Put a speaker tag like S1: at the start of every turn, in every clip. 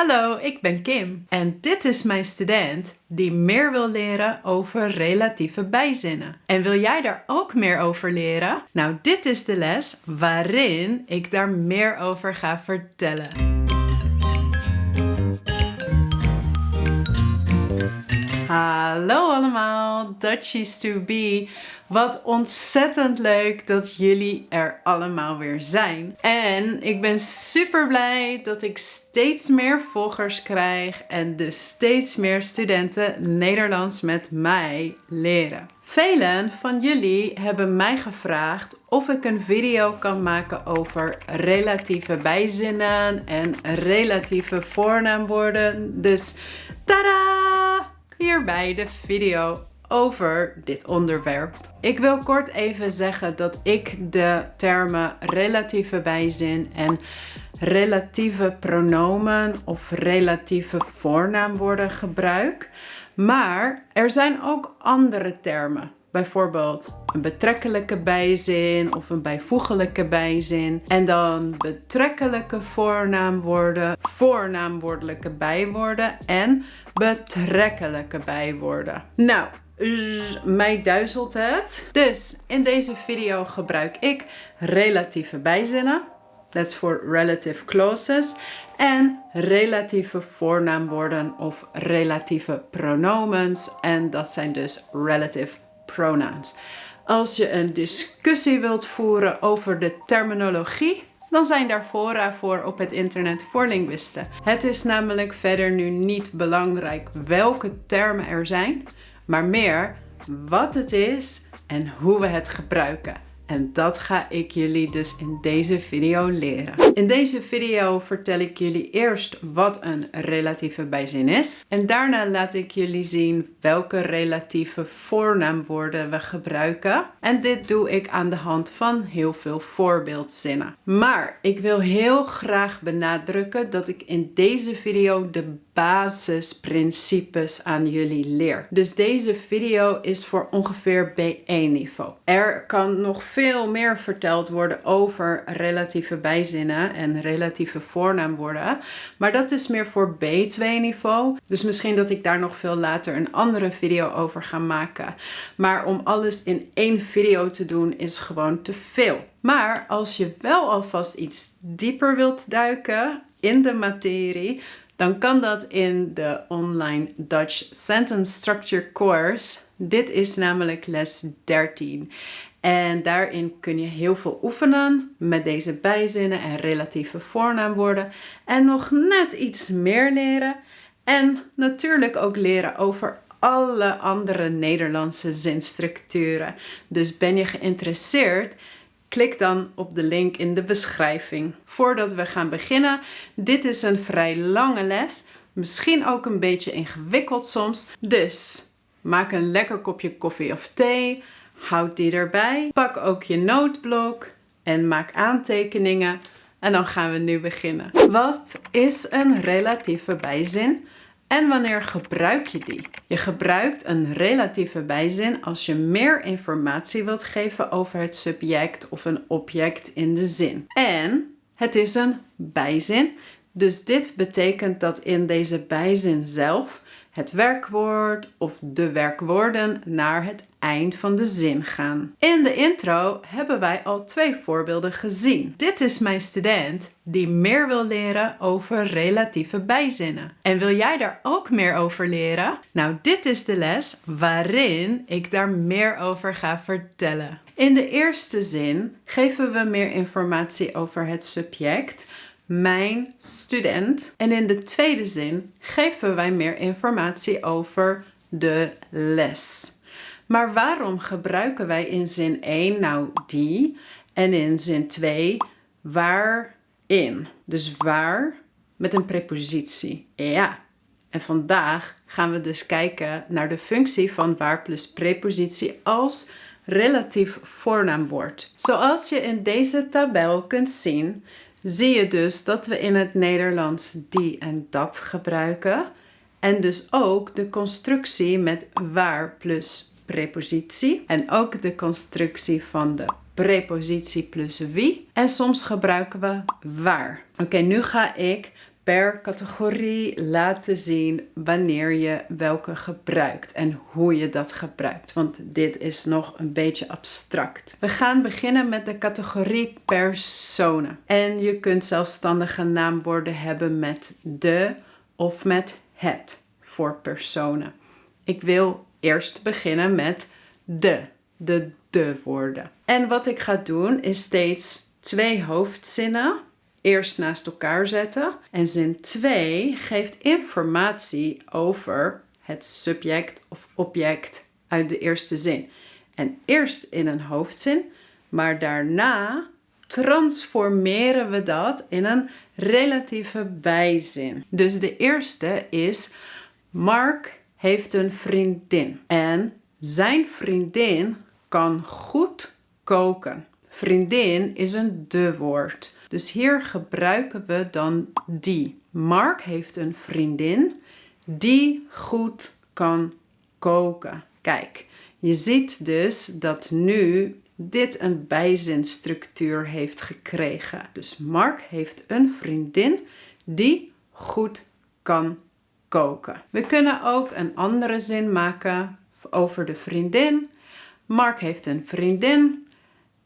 S1: Hallo, ik ben Kim en dit is mijn student die meer wil leren over relatieve bijzinnen. En wil jij daar ook meer over leren? Nou, dit is de les waarin ik daar meer over ga vertellen. Hallo allemaal, Dutchies to be. Wat ontzettend leuk dat jullie er allemaal weer zijn. En ik ben super blij dat ik steeds meer volgers krijg en dus steeds meer studenten Nederlands met mij leren. Velen van jullie hebben mij gevraagd of ik een video kan maken over relatieve bijzinnen en relatieve voornaamwoorden. Dus tada! Hierbij de video over dit onderwerp. Ik wil kort even zeggen dat ik de termen relatieve bijzin en relatieve pronomen of relatieve voornaamwoorden gebruik. Maar er zijn ook andere termen. Bijvoorbeeld een betrekkelijke bijzin of een bijvoeglijke bijzin. En dan betrekkelijke voornaamwoorden, voornaamwoordelijke bijwoorden en betrekkelijke bijwoorden. Nou, mij duizelt het. Dus in deze video gebruik ik relatieve bijzinnen. That's for relative clauses. En relatieve voornaamwoorden of relatieve pronomens. En dat zijn dus relative pronouns. Als je een discussie wilt voeren over de terminologie, dan zijn daar fora voor op het internet voor linguisten. Het is namelijk verder nu niet belangrijk welke termen er zijn, maar meer wat het is en hoe we het gebruiken. En dat ga ik jullie dus in deze video leren. In deze video vertel ik jullie eerst wat een relatieve bijzin is. En daarna laat ik jullie zien welke relatieve voornaamwoorden we gebruiken. En dit doe ik aan de hand van heel veel voorbeeldzinnen. Maar ik wil heel graag benadrukken dat ik in deze video de basisprincipes aan jullie leer. Dus deze video is voor ongeveer B1 niveau. Er kan nog veel meer verteld worden over relatieve bijzinnen en relatieve voornaamwoorden. Maar dat is meer voor B2 niveau. Dus misschien dat ik daar nog veel later een andere video over ga maken. Maar om alles in één video te doen is gewoon te veel. Maar als je wel alvast iets dieper wilt duiken in de materie, dan kan dat in de online Dutch Sentence Structure course. Dit is namelijk les 13. En daarin kun je heel veel oefenen met deze bijzinnen en relatieve voornaamwoorden. En nog net iets meer leren. En natuurlijk ook leren over alle andere Nederlandse zinstructuren. Dus ben je geïnteresseerd? Klik dan op de link in de beschrijving. Voordat we gaan beginnen, dit is een vrij lange les. Misschien ook een beetje ingewikkeld soms. Dus maak een lekker kopje koffie of thee. Houd die erbij. Pak ook je nootblok en maak aantekeningen. En dan gaan we nu beginnen. Wat is een relatieve bijzin? En wanneer gebruik je die? Je gebruikt een relatieve bijzin als je meer informatie wilt geven over het subject of een object in de zin. En het is een bijzin, dus dit betekent dat in deze bijzin zelf het werkwoord of de werkwoorden naar het eind van de zin gaan. In de intro hebben wij al 2 voorbeelden gezien. Dit is mijn student die meer wil leren over relatieve bijzinnen. En wil jij daar ook meer over leren? Nou, dit is de les waarin ik daar meer over ga vertellen. In de eerste zin geven we meer informatie over het subject, mijn student. En in de tweede zin geven wij meer informatie over de les. Maar waarom gebruiken wij in zin 1 nou die en in zin 2 waarin? Dus waar met een prepositie. Ja, en vandaag gaan we dus kijken naar de functie van waar plus prepositie als relatief voornaamwoord. Zoals je in deze tabel kunt zien, zie je dus dat we in het Nederlands die en dat gebruiken. En dus ook de constructie met waar plus prepositie. En ook de constructie van de prepositie plus wie. En soms gebruiken we waar. Oké, nu ga ik per categorie laten zien wanneer je welke gebruikt en hoe je dat gebruikt. Want dit is nog een beetje abstract. We gaan beginnen met de categorie personen. En je kunt zelfstandige naamwoorden hebben met de of met het voor personen. Ik wil eerst beginnen met de woorden. En wat ik ga doen is steeds 2 hoofdzinnen eerst naast elkaar zetten. En zin 2 geeft informatie over het subject of object uit de eerste zin. En eerst in een hoofdzin, maar daarna transformeren we dat in een relatieve bijzin. Dus de eerste is: Mark heeft een vriendin en zijn vriendin kan goed koken. Vriendin is een de-woord. Dus hier gebruiken we dan die. Mark heeft een vriendin die goed kan koken. Kijk, je ziet dus dat nu dit een bijzinstructuur heeft gekregen. Dus Mark heeft een vriendin die goed kan koken. We kunnen ook een andere zin maken over de vriendin. Mark heeft een vriendin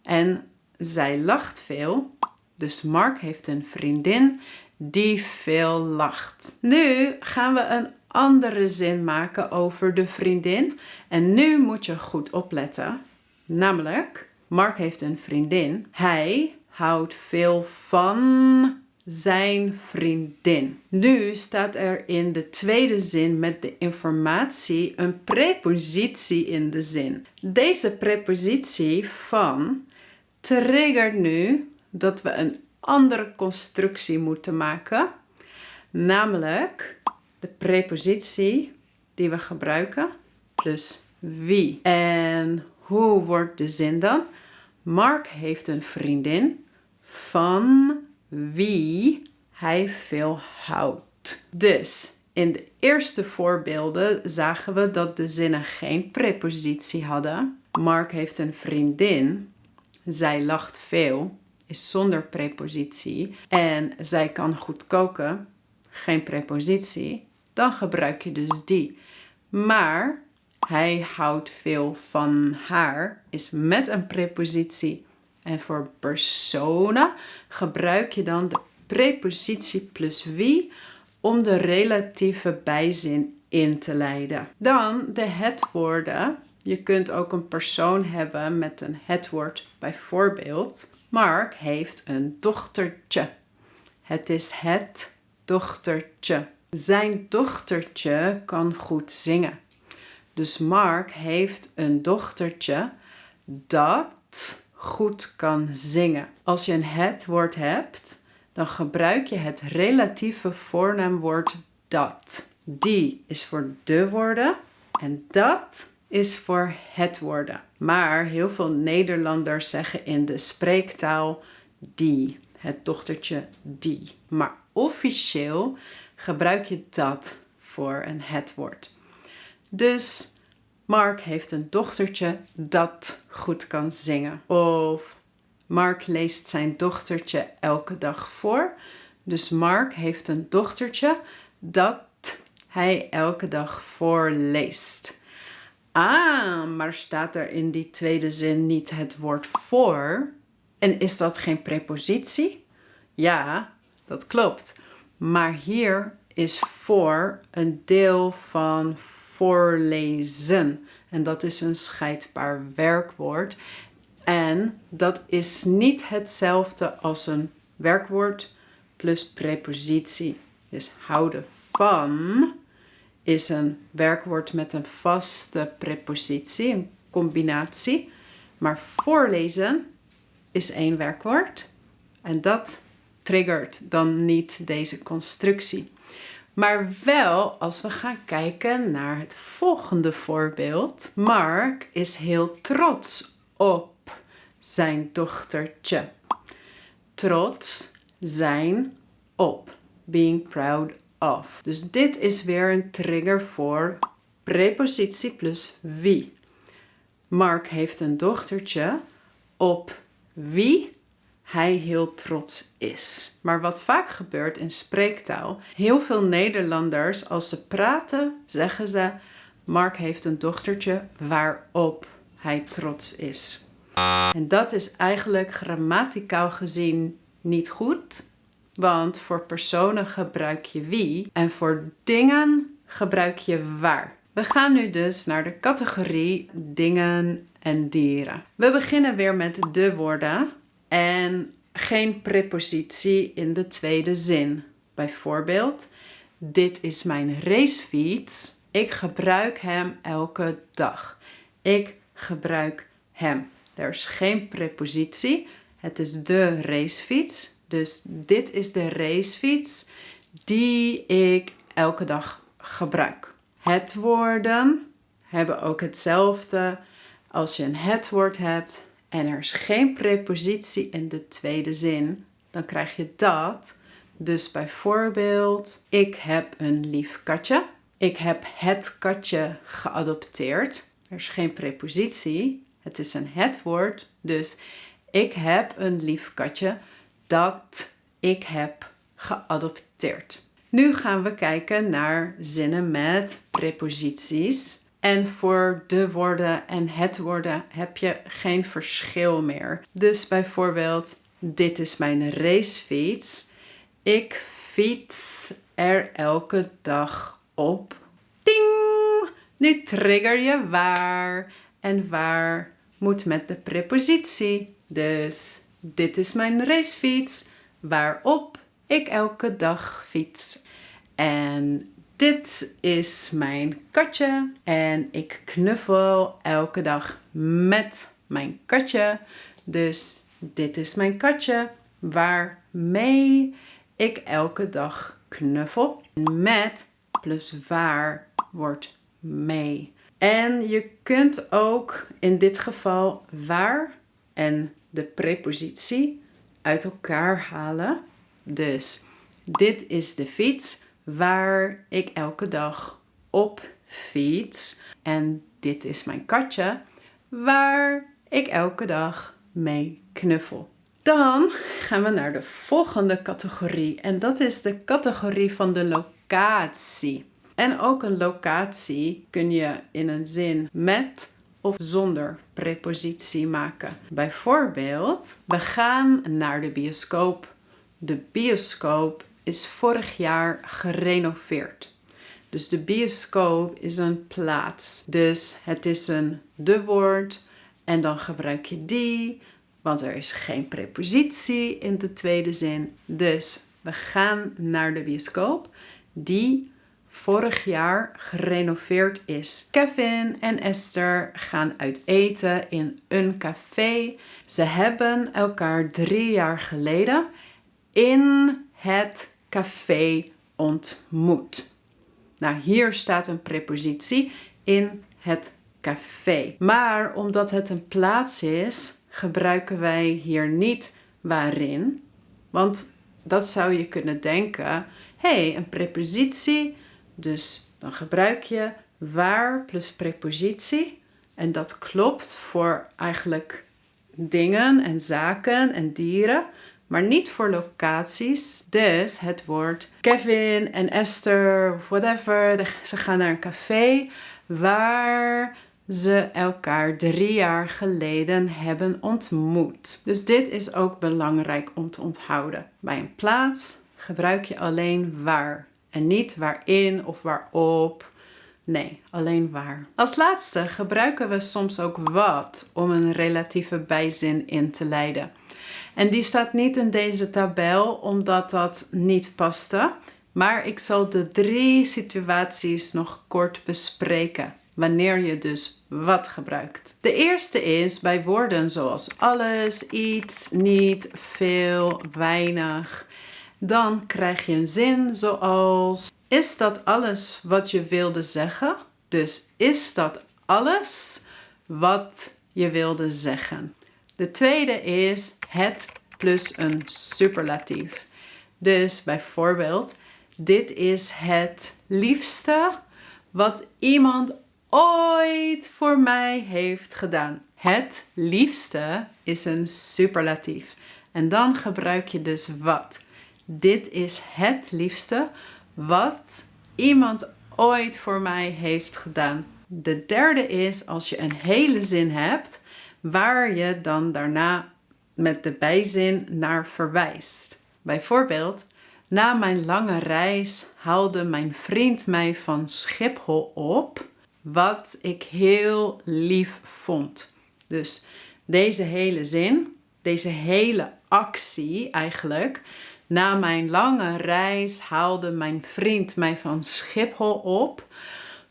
S1: en zij lacht veel. Dus Mark heeft een vriendin die veel lacht. Nu gaan we een andere zin maken over de vriendin. En nu moet je goed opletten. Namelijk, Mark heeft een vriendin. Hij houdt veel van zijn vriendin. Nu staat er in de tweede zin met de informatie een prepositie in de zin. Deze prepositie van triggert nu dat we een andere constructie moeten maken. Namelijk de prepositie die we gebruiken plus wie. En hoe wordt de zin dan? Mark heeft een vriendin van wie hij veel houdt. Dus in de eerste voorbeelden zagen we dat de zinnen geen prepositie hadden. Mark heeft een vriendin. Zij lacht veel. Is zonder prepositie. En zij kan goed koken. Geen prepositie. Dan gebruik je dus die. Maar hij houdt veel van haar. Is met een prepositie. En voor personen gebruik je dan de prepositie plus wie om de relatieve bijzin in te leiden. Dan de het-woorden. Je kunt ook een persoon hebben met een het-woord. Bijvoorbeeld, Mark heeft een dochtertje. Het is het dochtertje. Zijn dochtertje kan goed zingen. Dus Mark heeft een dochtertje dat goed kan zingen. Als je een het-woord hebt, dan gebruik je het relatieve voornaamwoord dat. Die is voor de woorden en dat is voor het woorden. Maar heel veel Nederlanders zeggen in de spreektaal die. Het dochtertje die. Maar officieel gebruik je dat voor een het woord. Dus Mark heeft een dochtertje dat goed kan zingen. Of Mark leest zijn dochtertje elke dag voor. Dus Mark heeft een dochtertje dat hij elke dag voorleest. Maar staat er in die tweede zin niet het woord voor? En is dat geen prepositie? Ja, dat klopt. Maar hier is voor een deel van voorlezen. En dat is een scheidbaar werkwoord. En dat is niet hetzelfde als een werkwoord plus prepositie. Dus houden van is een werkwoord met een vaste prepositie, een combinatie. Maar voorlezen is 1 werkwoord. En dat triggert dan niet deze constructie. Maar wel als we gaan kijken naar het volgende voorbeeld. Mark is heel trots op zijn dochtertje. Trots zijn op. Being proud of. Dus dit is weer een trigger voor prepositie plus wie. Mark heeft een dochtertje op wie hij heel trots is. Maar wat vaak gebeurt in spreektaal, heel veel Nederlanders, als ze praten, zeggen ze: Mark heeft een dochtertje waarop hij trots is. En dat is eigenlijk grammaticaal gezien niet goed, want voor personen gebruik je wie en voor dingen gebruik je waar. We gaan nu dus naar de categorie dingen en dieren. We beginnen weer met de woorden en geen prepositie in de tweede zin. Bijvoorbeeld, dit is mijn racefiets. Ik gebruik hem elke dag. Ik gebruik hem. Er is geen prepositie. Het is de racefiets. Dus dit is de racefiets die ik elke dag gebruik. Het woorden hebben ook hetzelfde. Als je een het woord hebt en er is geen prepositie in de tweede zin, dan krijg je dat. Dus bijvoorbeeld, ik heb een lief katje. Ik heb het katje geadopteerd. Er is geen prepositie. Het is een het woord. Dus ik heb een lief katje dat ik heb geadopteerd. Nu gaan we kijken naar zinnen met preposities. En voor de woorden en het woorden heb je geen verschil meer. Dus bijvoorbeeld, dit is mijn racefiets. Ik fiets er elke dag op. Ding! Nu trigger je waar. En waar moet met de prepositie. Dus dit is mijn racefiets waarop ik elke dag fiets. En dit is mijn katje en ik knuffel elke dag met mijn katje. Dus dit is mijn katje waarmee ik elke dag knuffel. Met plus waar wordt mee. En je kunt ook in dit geval waar en de prepositie uit elkaar halen. Dus dit is de fiets waar ik elke dag op fiets. En dit is mijn katje waar ik elke dag mee knuffel. Dan gaan we naar de volgende categorie. En dat is de categorie van de locatie. En ook een locatie kun je in een zin met of zonder prepositie maken. Bijvoorbeeld, we gaan naar de bioscoop. De bioscoop is vorig jaar gerenoveerd. Dus de bioscoop is een plaats. Dus het is een de woord en dan gebruik je die, want er is geen prepositie in de tweede zin. Dus we gaan naar de bioscoop die vorig jaar gerenoveerd is. Kevin en Esther gaan uit eten in een café. Ze hebben elkaar 3 jaar geleden in het café ontmoet. Nou, hier staat een prepositie in het café. Maar omdat het een plaats is, gebruiken wij hier niet waarin. Want dat zou je kunnen denken, een prepositie. Dus dan gebruik je waar plus prepositie. En dat klopt voor eigenlijk dingen en zaken en dieren. Maar niet voor locaties. Dus het woord Kevin en Esther, whatever, ze gaan naar een café waar ze elkaar 3 jaar geleden hebben ontmoet. Dus dit is ook belangrijk om te onthouden. Bij een plaats gebruik je alleen waar. En niet waarin of waarop. Nee, alleen waar. Als laatste gebruiken we soms ook wat om een relatieve bijzin in te leiden. En die staat niet in deze tabel omdat dat niet paste. Maar ik zal de 3 situaties nog kort bespreken. Wanneer je dus wat gebruikt. De eerste is bij woorden zoals alles, iets, niet, veel, weinig. Dan krijg je een zin zoals: is dat alles wat je wilde zeggen? Dus is dat alles wat je wilde zeggen? De tweede is het plus een superlatief. Dus bijvoorbeeld, dit is het liefste wat iemand ooit voor mij heeft gedaan. Het liefste is een superlatief. En dan gebruik je dus wat. Dit is het liefste wat iemand ooit voor mij heeft gedaan. De derde is als je een hele zin hebt waar je dan daarna met de bijzin naar verwijst. Bijvoorbeeld, na mijn lange reis haalde mijn vriend mij van Schiphol op, wat ik heel lief vond. Dus deze hele zin, deze hele actie eigenlijk. Na mijn lange reis haalde mijn vriend mij van Schiphol op,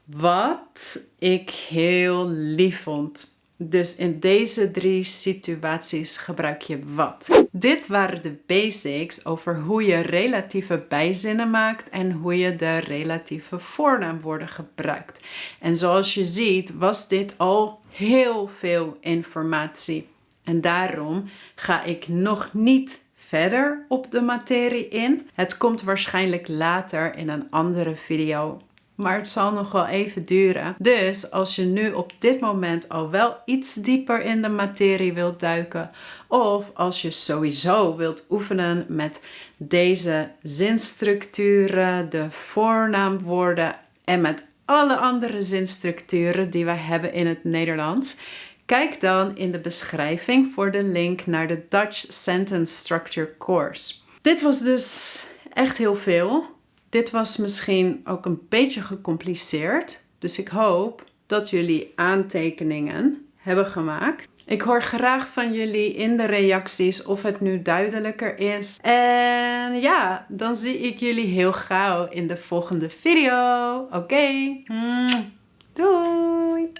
S1: wat ik heel lief vond. Dus in deze 3 situaties gebruik je wat. Dit waren de basics over hoe je relatieve bijzinnen maakt en hoe je de relatieve voornaamwoorden gebruikt. En zoals je ziet was dit al heel veel informatie. En daarom ga ik nog niet verder op de materie in. Het komt waarschijnlijk later in een andere video. Maar het zal nog wel even duren. Dus als je nu op dit moment al wel iets dieper in de materie wilt duiken. Of als je sowieso wilt oefenen met deze zinstructuren, de voornaamwoorden en met alle andere zinstructuren die wij hebben in het Nederlands. Kijk dan in de beschrijving voor de link naar de Dutch Sentence Structure course. Dit was dus echt heel veel. Dit was misschien ook een beetje gecompliceerd. Dus ik hoop dat jullie aantekeningen hebben gemaakt. Ik hoor graag van jullie in de reacties of het nu duidelijker is. En ja, dan zie ik jullie heel gauw in de volgende video. Oké. Doei!